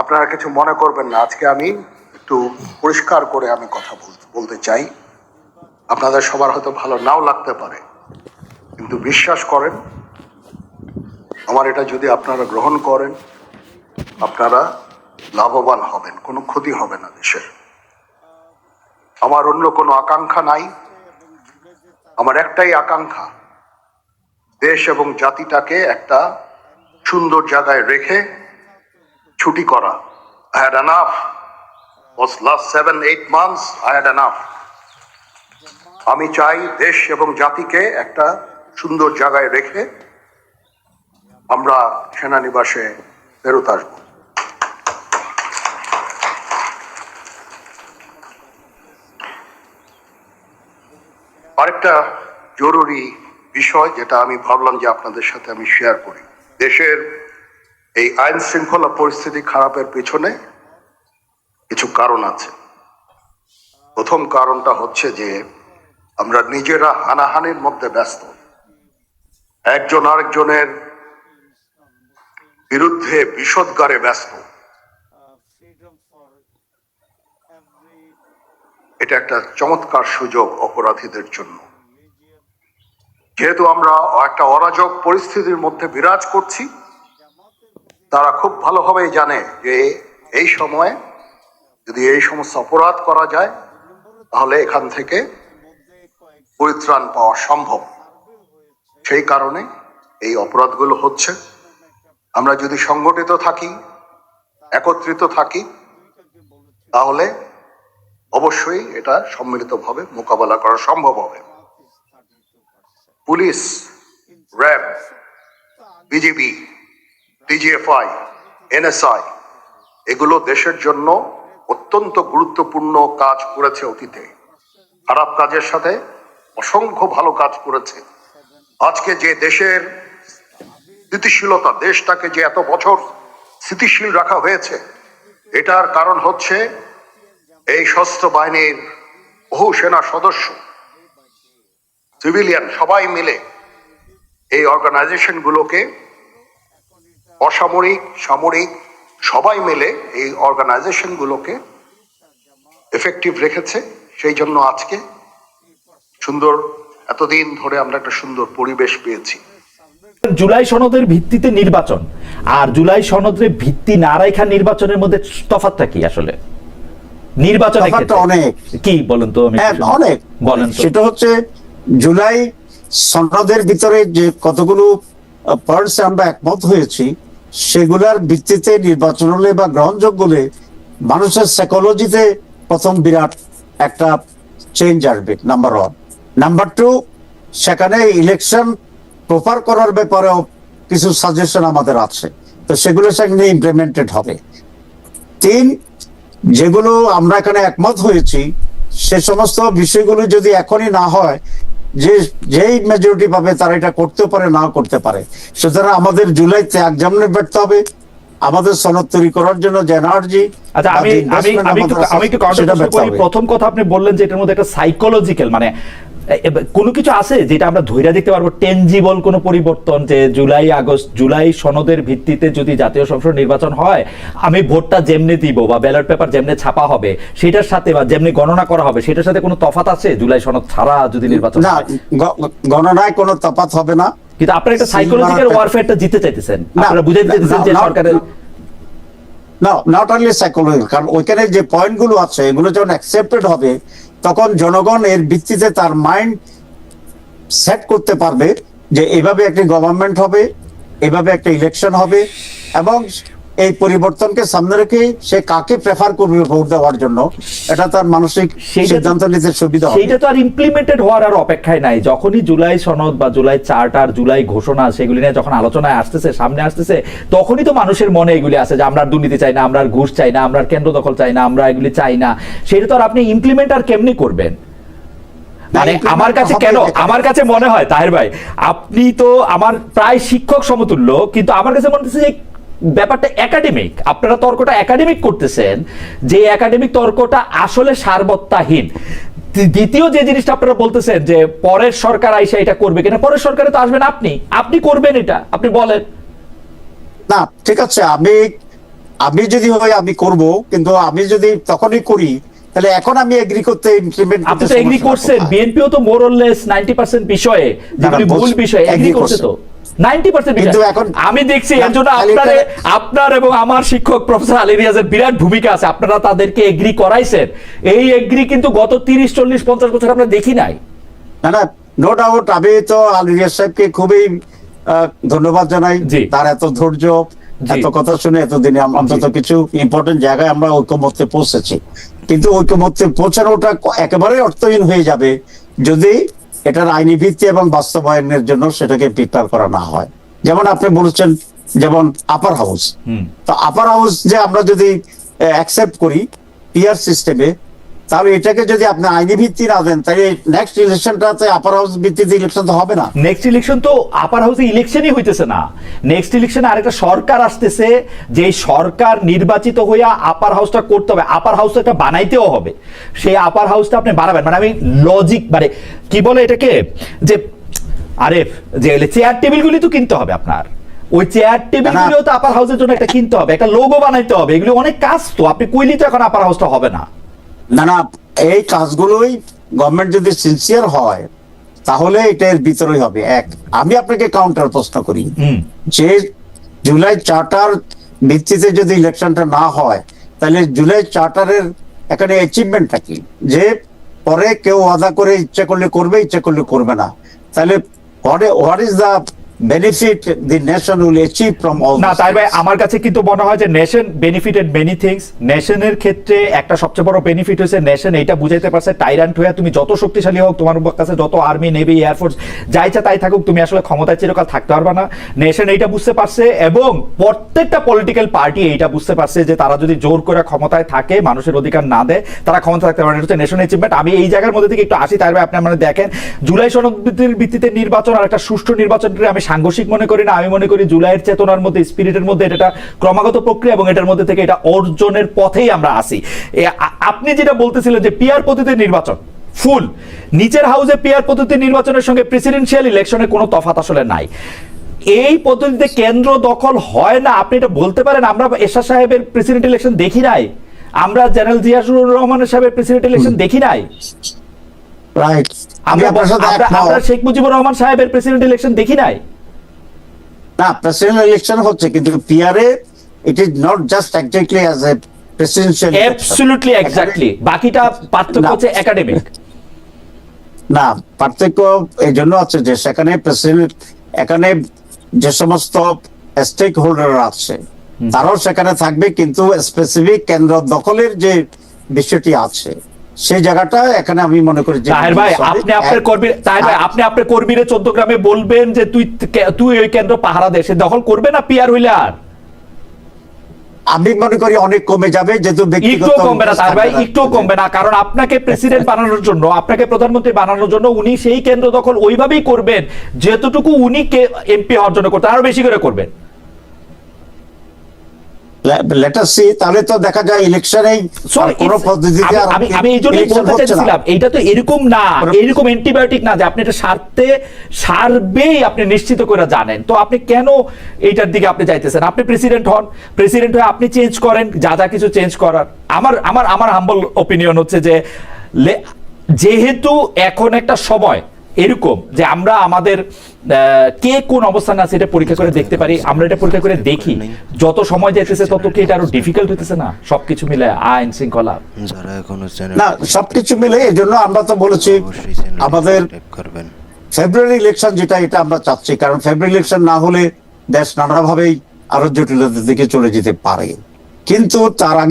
আপনারা কিছু মনে করবেন না, আজকে আমি একটু পরিষ্কার করে আমি কথা বলতে চাই। আপনাদের সবার হয়তো ভালো নাও লাগতে পারে, কিন্তু বিশ্বাস করেন, আমার এটা যদি আপনারা গ্রহণ করেন, আপনারা লাভবান হবেন, কোনো ক্ষতি হবে না দেশের। আমার অন্য কোনো আকাঙ্ক্ষা নাই, আমার একটাই আকাঙ্ক্ষা, দেশ এবং জাতিটাকে একটা সুন্দর জায়গায় রেখে ছুটি করা। I had enough. Was last 7-8 months I had enough. আমি চাই দেশ এবং জাতিকে একটা সুন্দর জায়গায় রেখে আমরা সেনানিবাসে ফেরত আসব। আরেকটা জরুরি বিষয় যেটা আমি ভাবলাম যে আপনাদের সাথে আমি শেয়ার করি। দেশের এই আইন শৃঙ্খলা পরিস্থিতি খারাপের পেছনে কিছু কারণ আছে। প্রথম কারণটা হচ্ছে যে আমরা নিজেরা হানাহানির মধ্যে ব্যস্ত, একজন আরেকজনের বিরুদ্ধে বিষোদ্গারে ব্যস্ত। এটা একটা চমৎকার সুযোগ অপরাধীদের জন্য। যেহেতু আমরা একটা অরাজক পরিস্থিতির মধ্যে বিরাজ করছি, তারা খুব ভালোভাবেই জানে যে এই সময়ে যদি এই সমস্ত অপরাধ করা যায় তাহলে এখান থেকে পরিত্রাণ পাওয়া সম্ভব। সেই কারণে এই অপরাধগুলো হচ্ছে। আমরা যদি সংগঠিত থাকি, একত্রিত থাকি, তাহলে অবশ্যই এটা সম্মিলিতভাবে মোকাবেলা করা সম্ভব হবে। Police, RAB, BGB, DGFI, NSI এগুলো দেশের জন্য অত্যন্ত গুরুত্বপূর্ণ কাজ করেছে অতীতে। খারাপ কাজের সাথে অসংখ্য ভালো কাজ করেছে। আজকে যে দেশের স্থিতিশীলতা, দেশটাকে যে এত বছর স্থিতিশীল রাখা হয়েছে, এটার কারণ হচ্ছে এই সশস্ত্র বাহিনীর বহু সেনা সদস্য, সিভিলিয়ান সবাই মিলে এই অর্গানাইজেশন গুলোকে, অসামরিক, সামরিক সবাই মিলে এই অর্গানাইজেশন গুলোকে এফেক্টিভ রেখেছে। সেই জন্য আজকে সুন্দর, এতদিন ধরে আমরা একটা সুন্দর পরিবেশ পেয়েছি। জুলাই সনদের ভিত্তিতে নির্বাচন আর জুলাই সনদের ভিত্তি না রাখা নির্বাচনের মধ্যে তফাৎটা কি আসলে? নির্বাচনের ক্ষেত্রে অনেক কি বলেন তো? অনেক বলেন। সেটা হচ্ছে জুলাই সনদের ভিতরে যে কতগুলো পয়েন্টস আমরা একমত হয়েছি, সেগুলার ভিত্তিতে নির্বাচন হলে বা গ্রহণযোগ্য হলে মানুষের সাইকোলজিতে প্রথম বিরাট একটা চেঞ্জ আসবে, নাম্বার ওয়ান। নাম্বার টু, সেখানে ইলেকশন প্রপার করার ব্যাপারেও কিছু সাজেশন আমাদের আছে, তো সেগুলো সেখানে ইমপ্লিমেন্টেড হবে। তিন, যেগুলো আমরা এখানে একমত হয়েছি সে সমস্ত বিষয়গুলো যদি এখনই না হয়, যেই মেজরিটি পাবে তারা এটা করতে পারে, না করতে পারে। সুতরাং আমাদের জুলাইতে এক্সাম নিতে হবে। আমাদের সনদ তৈরি করার জন্য যে এনার্জি। আচ্ছা, আমি একটু প্রথম কথা আপনি বললেন যে এটার মধ্যে একটা সাইকোলজিক্যাল মানে কোনো কিছু আছে যেটা আমরা ধৈর্য দেখতে পারবো, টেনজিবল কোনো পরিবর্তন, যে জুলাই আগস্ট জুলাই সনদের ভিত্তিতে যদি জাতীয় সংসদ নির্বাচন হয়, আমি ভোটটা যেমনি দিব বা ব্যালট পেপার যেমনি ছাপা হবে সেটার সাথে বা যেমনি গণনা করা হবে সেটার সাথে কোনো তফাৎ আছে জুলাই সনদ ছাড়া যদি নির্বাচন? না, গণনায় কোনো তফাৎ হবে না। কিন্তু আপনারা একটা সাইকোলজিক্যাল ওয়ারফেয়ারটা জিতে চাইতেছেন, আপনারা বুঝাইতে চাইতেছেন যে সরকারের নট অনলি সাইকোলজিক্যাল, কারণ ওইখানে যে পয়েন্টগুলো আছে এগুলো যখন অ্যাকসেপ্টেড হবে তখন জনগণ এর ভিত্তিতে তার মাইন্ড সেট করতে পারবে যে এভাবে একটা গভর্নমেন্ট হবে, এভাবে একটা ইলেকশন হবে, এবং এই পরিবর্তনকে সামনে রেখে সে কাকে প্রেফার করবে ভোট দেওয়ার জন্য, এটা তার মানসিক সিদ্ধান্ত নিতে সুবিধা হবে। সেটা তো আর ইমপ্লিমেন্টেড হওয়ার আর অপেক্ষায় নাই। যখনই জুলাই সনদ বা জুলাই চার্টার, জুলাই ঘোষণা সেগুলি নিয়ে যখন আলোচনায় আসতেছে, সামনে আসতেছে, তখনই তো মানুষের মনে এগুলি আছে যে আমরা আর দুর্নীতি চাই না, আমরা আর ঘুষ চাই না, আমরা আর কেন্দ্র দখল চাই না, আমরা এগুলি চাই না। সেটা তো আর আপনি ইমপ্লিমেন্ট আর কেমনি করবেন? মানে আমার কাছে মনে হয় তাহের ভাই, আপনি তো আমার প্রায় শিক্ষক সমতুল্য, কিন্তু আমার কাছে মনে হচ্ছে যে ব্যাপারটা একাডেমিক, আপনারা তর্কটা একাডেমিক করতেছেন, যে একাডেমিক তর্কটা আসলে সারবত্তাহীন। দ্বিতীয় যে জিনিসটা আপনারা বলতেছেন যে পরের সরকার আইসা এটা করবে কিনা, পরের সরকারে তো আসবেন আপনি করবেন, এটা আপনি বলেন না। ঠিক আছে, আমি যদি হয় আমি করব, কিন্তু আমি যদি তখনই করি তাহলে এখন আমি এগ্রি করতে ইমপ্লিমেন্ট আপনি তো এগ্রি করছেন, বিএনপিও তো মোর অর লেস 90% বিষয়ে যেগুলি মূল বিষয় এগ্রি করছে তো 90% কিন্তু বিষয়। এখন আমি দেখছি এর জন্য খালি আপনার এবং আমার শিক্ষক প্রফেসর আলী রিয়াজের বিরাট ভূমিকা আছে, আপনারা তাদেরকে এগ্রি করাইছেন। এই এগ্রি কিন্তু গত 30, 40, 50 বছর আমরা দেখি নাই। না, নো ডাউট। আমি তো আলী রিয়াজ সাহেবকে খুবই ধন্যবাদ জানাই, জি। তার এত ধৈর্য, জি। এত কথা শুনে এতদিনে অন্তত কিছু ইম্পর্টেন্ট জায়গায় আমরা ঐকমত্যে পৌঁছেছি। কিন্তু ঐকমত্যে পৌঁছানোটা একেবারে অর্থহীন হয়ে যাবে যদি এটার আইনি ভিত্তি এবং বাস্তবায়নের জন্য সেটাকে প্রিপেয়ার করা না হয়। যেমন আপনি বলেছেন, যেমন আপার হাউস, তো আপার হাউস যে আমরা যদি অ্যাকসেপ্ট করি পিআর সিস্টেমে, তাহলে এটাকে যদি আপনি আইনি ভিত্তি না দেন, তাহলে নেক্সট ইলেকশনটাতে আপার হাউস ভিত্তিতে ইলেকশন তো হবে না। নেক্সট ইলেকশন তো আপার হাউসে ইলেকশনই হইতেছে না। নেক্সট ইলেকশনে আরেকটা সরকার আসতেছে, যে সরকার নির্বাচিত হইয়া আপার হাউসটা করতে হবে, আপার হাউসটা একটা বানাইতেও হবে। সেই আপার হাউসটা আপনি বানাবেন, মানে আমি লজিক, মানে কি বলে এটাকে, যে আরে যে চেয়ার টেবিলগুলি তো কিনতে হবে আপনার, ওই চেয়ার টেবিলগুলিও তো আপার হাউসের জন্য একটা কিনতে হবে, একটা লোগো বানাইতে হবে, এগুলো অনেক কাজ তো। আপনি কইলি তো এখন আপার হাউসটা হবে না। না, এই কাজগুলোই গভর্নমেন্ট যদি সিনসিয়ার হয় তাহলে এটার ভিতরেই হবে। এক, আমি আপনাকে কাউন্টার প্রশ্ন করি, যে জুলাই চার্টার ভিত্তিতে যদি ইলেকশনটা না হয়, তাহলে জুলাই চার্টারের এখানে অ্যাচিভমেন্টটা কি? যে পরে কেউ ওয়াদা করে ইচ্ছা করলে করবে, ইচ্ছা করলে করবে না, তাহলে what is the benefit the nation will achieve from all? না তাই ভাই, আমার কাছে কিন্তু মনে হয় যে নেশন বেনিফিটেড মেনি থিংস। নেশনের ক্ষেত্রে একটা সবচেয়ে বড় বেনিফিট হয়েছে, নেশন এইটা বুঝাইতে পারছে টাইরান্ট হয়ে তুমি যত শক্তিশালী হোক, তোমার কাছে যত আর্মি, নেভি, এয়ারফোর্স যা ইচ্ছা তাই থাকুক, তুমি আসলে ক্ষমতায় চিরকাল থাকতে পারবে না। নেশন এইটা বুঝতে পারছে, এবং প্রত্যেকটা পলিটিক্যাল পার্টি এইটা বুঝতে পারছে যে তারা যদি জোর করে ক্ষমতায় থাকে, মানুষের অধিকার না দেয়, তারা ক্ষমতা থাকতে পারে। এটা হচ্ছে নেশন অ্যাচিভমেন্ট। আমি এই জায়গার মধ্যে থেকে একটু আসি, তাই ভাই আপনি মানে দেখেন, জুলাই সনদের ভিত্তিতে নির্বাচন আর একটা সুষ্ঠু নির্বাচনকে আমি সাংঘর্ষিক মনে করি না। আমি মনে করি জুলাইয়ের চেতনার মধ্যে, স্পিরিটের মধ্যে এটা ক্রমাগত প্রক্রিয়া, এবং এটার মধ্যে থেকে এটা অর্জনের পথেই আমরা আসি। আপনি যেটা বলতেছিলেন যে পিআর পদ্ধতির নির্বাচন ফুল, নিচের হাউসে পিআর পদ্ধতির নির্বাচনের সঙ্গে প্রেসিডেন্সিয়াল ইলেকশনের কোনো তফাৎ আসলে নাই। এই পদ্ধতিতে কেন্দ্র দখল হয় না, আপনি এটা বলতে পারেন? আমরা এরশাদ সাহেবের প্রেসিডেন্ট ইলেকশন দেখি নাই, আমরা জেনারেল জিয়াউর রহমানের সাহেবের প্রেসিডেন্ট ইলেকশন দেখি নাই, রাইট। আমরা শেখ মুজিবুর রহমান সাহেবের প্রেসিডেন্ট ইলেকশন দেখি নাই। না, প্রেসিডেন্ট ইলেকশন হচ্ছে, কিন্তু PRA it is not just exactly as a presidential. Absolutely exactly, বাকিটা পার্থক্য হচ্ছে একাডেমিক। না, পার্থক্য এই জন্য আছে যে সেখানে প্রেসিডেন্ট, এখানে যে সমস্ত স্টেক হোল্ডার আছে তারাও সেখানে থাকবে, কিন্তু স্পেসিফিক কেন্দ্র দখলের যে বিষয়টি আছে সেই জায়গাটা এখানে আমি মনে করি যে তাহের ভাই, আপনি আপনার কর্মী, তাহের ভাই আপনি আপনার কর্মীরে 14 গ্রামে বলবেন যে তুই ওই কেন্দ্র পাহারা দে, সে দখল করবে না পিআর হইলে? আর আমি মনে করি অনেক কমে যাবে, যেহেতু একটু কমবে না তাহের ভাই, একটু কমবে না, কারণ আপনাকে প্রেসিডেন্ট বানানোর জন্য, আপনাকে প্রধানমন্ত্রী বানানোর জন্য উনি সেই কেন্দ্র দখল ওইভাবেই করবেন যেতটুকু উনি এমপি হওয়ার জন্য করতেন, আরো বেশি করে করবেন। Let us see. তাহলে তো দেখা যায় ইলেকশনে কোন পদ্ধতিতে আমি এই জন্যই বলতে চাইছিলাম, এইটা তো এরকম না, এরকম অ্যান্টিবায়োটিক না যে আপনি এটা সারবেই আপনি নিশ্চিত করে জানেন। তো আপনি কেন এইটার দিকে আপনি যাইতেছেন? আপনি প্রেসিডেন্ট হন, প্রেসিডেন্ট হয়ে আপনি চেঞ্জ করেন যা যা কিছু চেঞ্জ করার। আমার হাম্বল ওপিনিয়ন হচ্ছে যে যেহেতু এখন একটা সময় এরকম যে আমরা আমাদের কে কোন অবস্থানে আছে এটা পরীক্ষা করে দেখতে পারি, আমরা এটা পরীক্ষা করে দেখি, যত সময় যেতেছে তত কি এটা আরো ডিফিকাল্ট হইতেছে না? সবকিছু মিলে আইন শৃঙ্খলা, না সবকিছু মিলে এই জন্য আমরা তো বলেছি আমাদের ফেব্রুয়ারি ইলেকশন যেটা, এটা আমরা চাচ্ছি, কারণ ফেব্রুয়ারি ইলেকশন না হলে দেশ নানাভাবেই আরো জটিলতার দিকে চলে যেতে পারে। কিন্তু তার আগে